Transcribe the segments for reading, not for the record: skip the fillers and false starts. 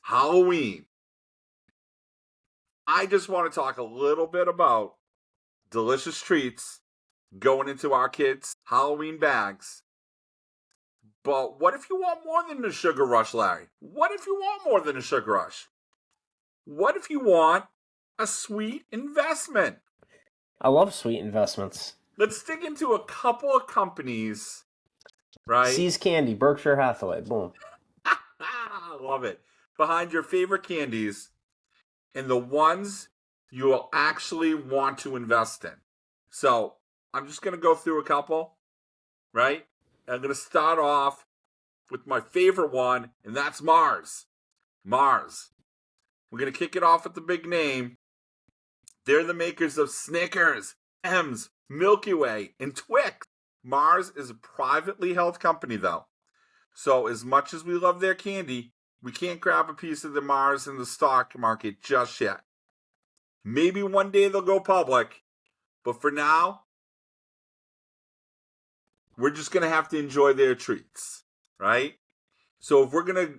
Halloween. I just want to talk a little bit about delicious treats going into our kids' Halloween bags. But what if you want more than a sugar rush, Larry? What if you want more than a sugar rush? What if you want a sweet investment? I love sweet investments. Let's dig into a couple of companies, right? See's Candy, Berkshire Hathaway, boom. I love it. Behind your favorite candies and the ones you will actually want to invest in. So I'm just going to go through a couple, right? I'm going to start off with my favorite one, and that's Mars. Mars. We're going to kick it off with the big name. They're the makers of Snickers, M's, Milky Way, and Twix. Mars is a privately held company, though. So as much as we love their candy, we can't grab a piece of the Mars in the stock market just yet. Maybe one day they'll go public, but for now, we're just going to have to enjoy their treats, right? So if we're going to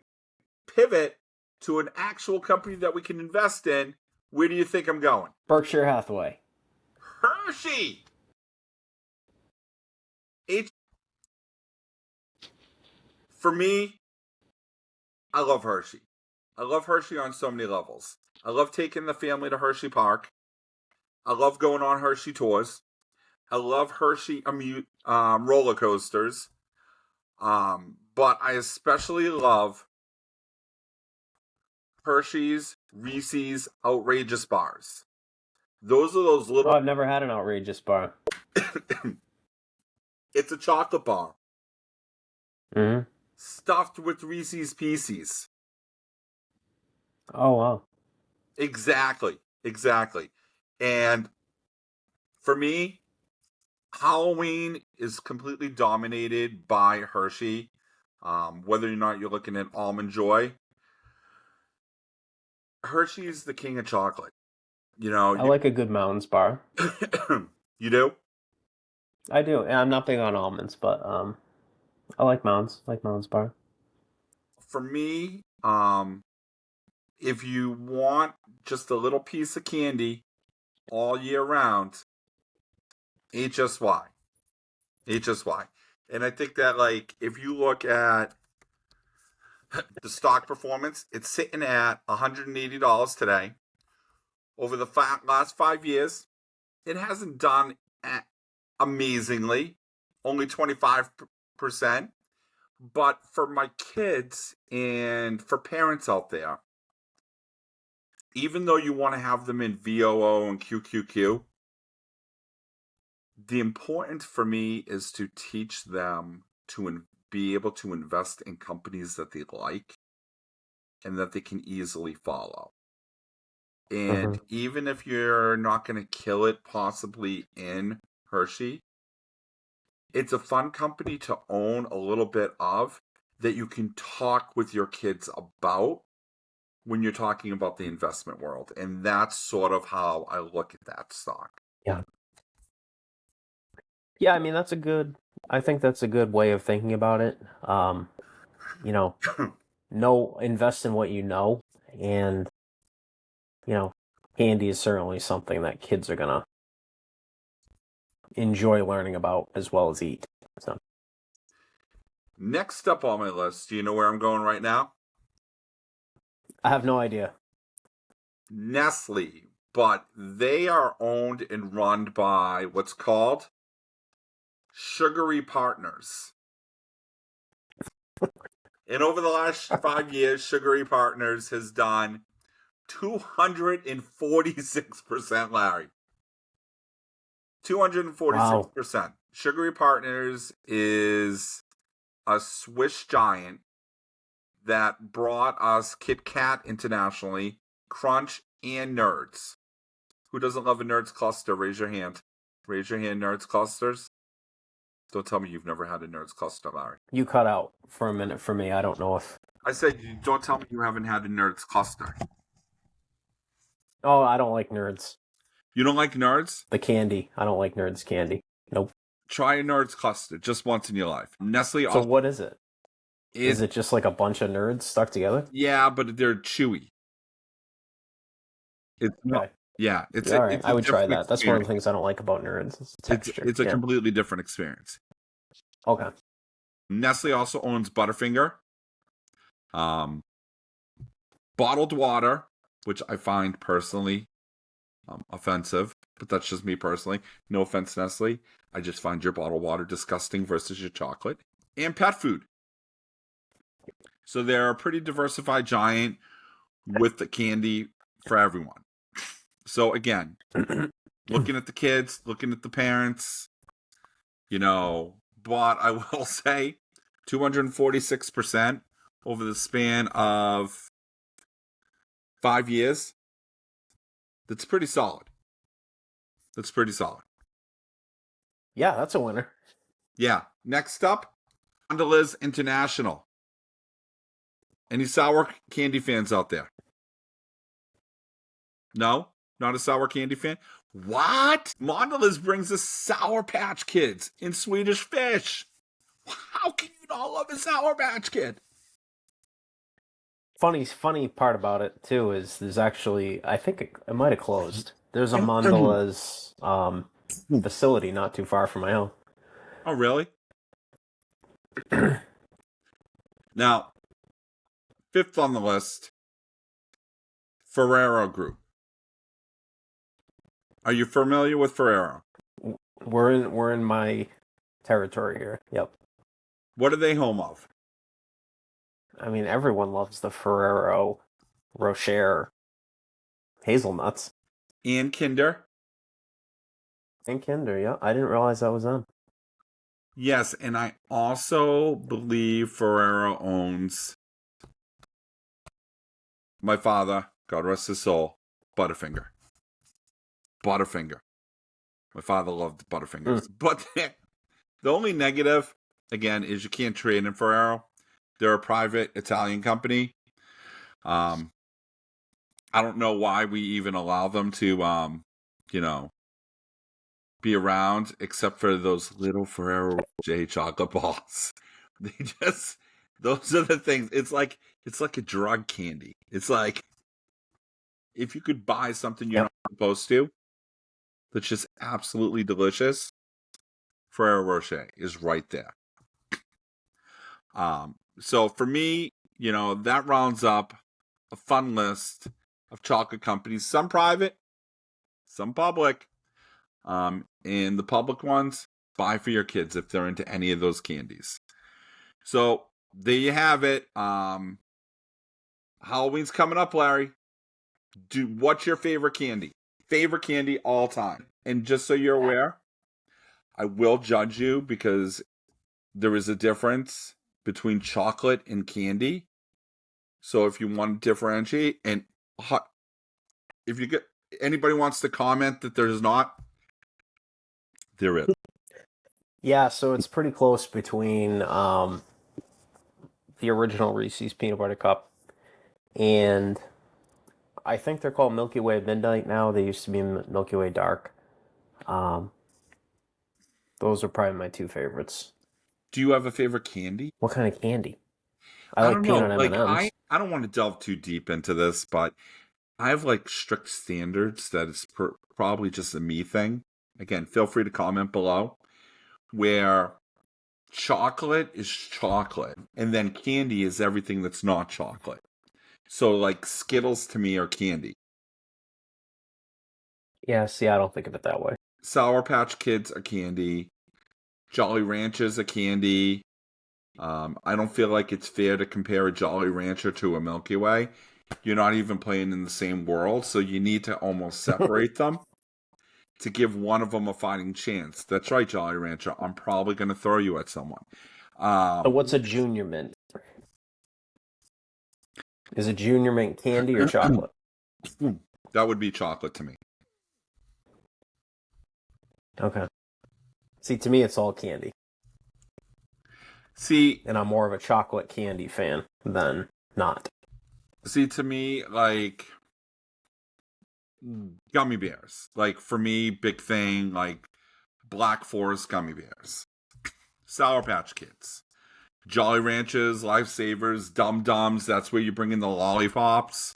pivot to an actual company that we can invest in, where do you think I'm going? Berkshire Hathaway. Hershey. For me, I love Hershey. I love Hershey on so many levels. I love taking the family to Hershey Park. I love going on Hershey tours. I love Hershey roller coasters. But I especially love Hershey's Reese's outrageous bars. Those are those little... Oh, I've never had an outrageous bar. It's a chocolate bar. Mm-hmm. Stuffed with Reese's Pieces. Oh, wow. Exactly. And for me, Halloween is completely dominated by Hershey. Whether or not you're looking at Almond Joy, Hershey is the king of chocolate. You know, I like a good Mountains bar. You do? I do. And I'm not big on almonds, but I like Mountains. I like Mountains bar. For me, if you want just a little piece of candy all year round, HSY. And I think that, like, if you look at the stock performance, it's sitting at $180 today. Over the last 5 years, it hasn't done amazingly, only 25%. But for my kids and for parents out there, even though you want to have them in VOO and QQQ, the important for me is to teach them to be able to invest in companies that they like and that they can easily follow. And even if you're not going to kill it possibly in Hershey, it's a fun company to own a little bit of that you can talk with your kids about when you're talking about the investment world. And that's sort of how I look at that stock. Yeah. Yeah, I mean, I think that's a good way of thinking about it. You know, invest in what you know, and, you know, candy is certainly something that kids are going to enjoy learning about as well as eat. So. Next up on my list, do you know where I'm going right now? I have no idea. Nestle, but they are owned and run by what's called Sugary Partners. And over the last 5 years, Sugary Partners has done 246%, Larry. 246%. Wow. Sugary Partners is a Swiss giant that brought us Kit Kat internationally, Crunch, and Nerds. Who doesn't love a Nerds cluster? Raise your hand. Raise your hand, Nerds clusters. Don't tell me you've never had a Nerds cluster, Larry. You cut out for a minute for me. I don't know if... I said, don't tell me you haven't had a Nerds cluster. Oh, I don't like Nerds. You don't like Nerds? The candy. I don't like Nerds candy. Nope. Try a Nerds cluster just once in your life. Nestle. So what is it? Is it just like a bunch of nerds stuck together? Yeah, but they're chewy. It's not. Okay. Yeah, Yeah, all right. it's I a would try different that. That's one of the experience. things I don't like about nerds. Is the texture. It's a Yeah. completely different experience. Okay. Nestle also owns Butterfinger. Um, bottled water, which I find personally offensive, but that's just me personally. No offense, Nestle. I just find your bottled water disgusting versus your chocolate. And pet food. So they're a pretty diversified giant with the candy for everyone. So again, looking at the kids, looking at the parents, but I will say 246% over the span of 5 years. That's pretty solid. Yeah, that's a winner. Yeah. Next up, Mondelez International. Any sour candy fans out there? No? Not a sour candy fan? What? Mondelez brings us Sour Patch Kids in Swedish Fish. How can you not love a Sour Patch Kid? Funny part about it too is there's actually I think it might have closed. There's a Mondelez facility not too far from my home. Oh, really? Now, fifth on the list, Ferrero Group. Are you familiar with Ferrero? We're in my territory here. Yep. What are they home of? I mean, everyone loves the Ferrero Rocher hazelnuts. And Kinder? And Kinder, yeah. I didn't realize that was them. Yes, and I also believe Ferrero owns my father, God rest his soul, Butterfinger. My father loved Butterfingers. But the only negative, again, is you can't trade in Ferrero. They're a private Italian company. I don't know why we even allow them to, be around, except for those little Ferrero J chocolate balls. Those are the things. It's like a drug candy. It's like if you could buy something you're not supposed to, that's just absolutely delicious. Ferrero Rocher is right there. So for me, that rounds up a fun list of chocolate companies, some private, some public. And the public ones, buy for your kids if they're into any of those candies. So there you have it. Halloween's coming up, Larry. What's your favorite candy? Favorite candy all time. And just so you're aware, I will judge you because there is a difference between chocolate and candy. So if you want to differentiate, and if you get anybody wants to comment that there's not, there is. Yeah, so it's pretty close between the original Reese's Peanut Butter Cup and I think they're called Milky Way Midnight now. They used to be Milky Way Dark. Um, those are probably my two favorites. Do you have a favorite candy? What kind of candy? I I like don't know. peanut Like M&Ms. I don't want to delve too deep into this, but I have like strict standards that it's probably just a me thing. Again, feel free to comment below. Where chocolate is chocolate, and then candy is everything that's not chocolate. So like Skittles to me are candy. Yeah, see, I don't think of it that way. Sour Patch Kids are candy. Jolly Ranchers are candy. I don't feel like it's fair to compare a Jolly Rancher to a Milky Way. You're not even playing in the same world, so you need to almost separate them to give one of them a fighting chance. That's right, Jolly Rancher. I'm probably going to throw you at someone. So what's a Junior Mint? Is a Junior Mint candy or chocolate? That would be chocolate to me. Okay. See, to me, it's all candy. See, and I'm more of a chocolate candy fan than not. See, to me, like gummy bears. Like for me, big thing, like Black Forest gummy bears. Sour Patch Kids. Jolly Ranchers, Lifesavers, Dum Dums. That's where you bring in the lollipops.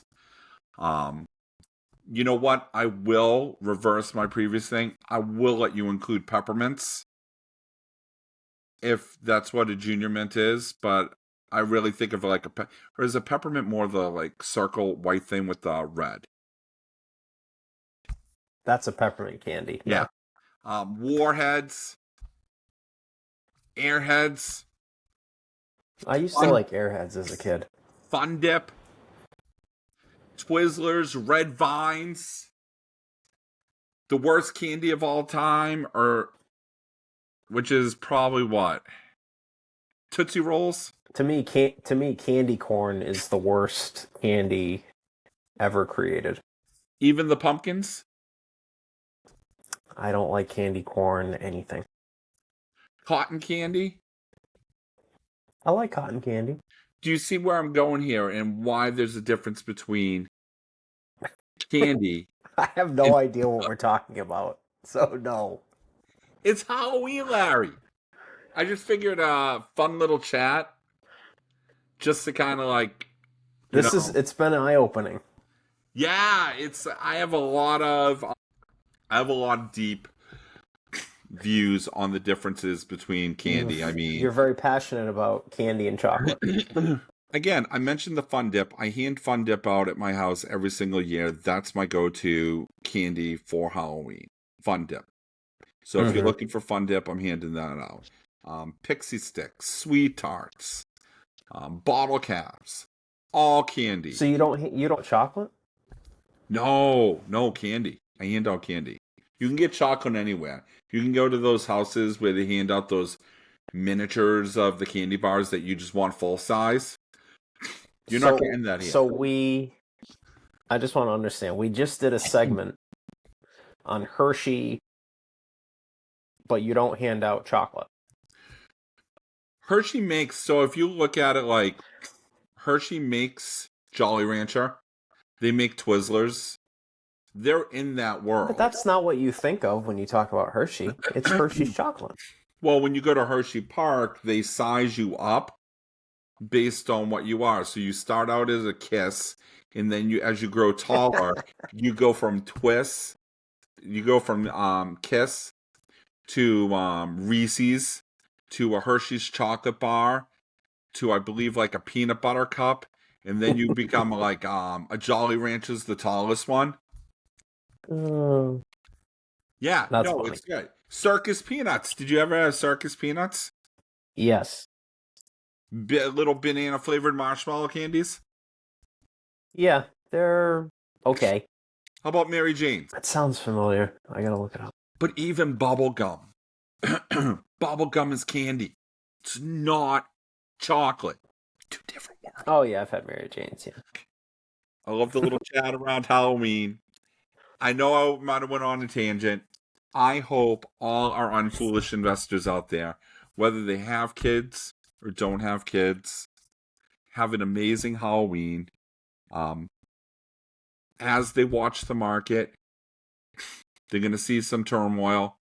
You know what? I will reverse my previous thing. I will let you include peppermints if that's what a junior mint is, but I really think of it like or is a peppermint more the like circle white thing with the red? That's a peppermint candy. Yeah. Warheads, Airheads. I used to like Airheads as a kid. Fun Dip, Twizzlers, Red Vines. The worst candy of all time, which is probably what? Tootsie Rolls? To me, candy corn is the worst candy ever created. Even the pumpkins? I don't like candy corn anything. Cotton candy? I like cotton candy. Do you see where I'm going here and why there's a difference between candy? I have no idea what we're talking about, so no. It's Halloween, Larry. I just figured a fun little chat just to kind of like, it's been eye-opening. Yeah, I have a lot of deep views on the differences between candy. I mean, you're very passionate about candy and chocolate. Again, I mentioned the Fun Dip. I hand Fun Dip out at my house every single year. That's my go-to candy for Halloween. Fun Dip. So if you're looking for Fun Dip, I'm handing that out. Pixie Sticks, Sweet Tarts, bottle caps, all candy. So you don't chocolate? No candy. I hand out candy. You can get chocolate anywhere. You can go to those houses where they hand out those miniatures of the candy bars that you just want full size. You're not getting that here. So I just want to understand. We just did a segment on Hershey, but you don't hand out chocolate. Hershey makes, so if you look at it like, Hershey makes Jolly Rancher. They make Twizzlers. They're in that world. But that's not what you think of when you talk about Hershey. It's Hershey's chocolate. Well, when you go to Hershey Park, they size you up based on what you are. So you start out as a Kiss, and then as you grow taller, you go from Kiss to Reese's to a Hershey's chocolate bar to, I believe, like a peanut butter cup, and then you become like a Jolly Rancher's the tallest one. Yeah, that's no, funny. It's good. Circus Peanuts. Did you ever have Circus Peanuts? Yes. Little banana flavored marshmallow candies? Yeah, they're okay. How about Mary Jane's? That sounds familiar. I gotta look it up. But even bubble gum. Bubble gum is candy. It's not chocolate. Two different words. Oh yeah, I've had Mary Jane's, yeah. I love the little chat around Halloween. I know I might have went on a tangent. I hope all our unfoolish investors out there, whether they have kids or don't have kids, have an amazing Halloween. As they watch the market, they're going to see some turmoil.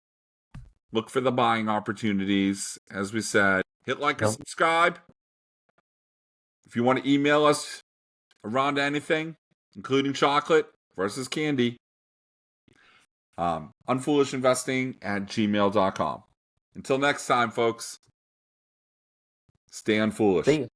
Look for the buying opportunities. As we said, hit like and subscribe. If you want to email us around anything, including chocolate versus candy, unfoolishinvesting@gmail.com. Until next time, folks, stay unfoolish. See you.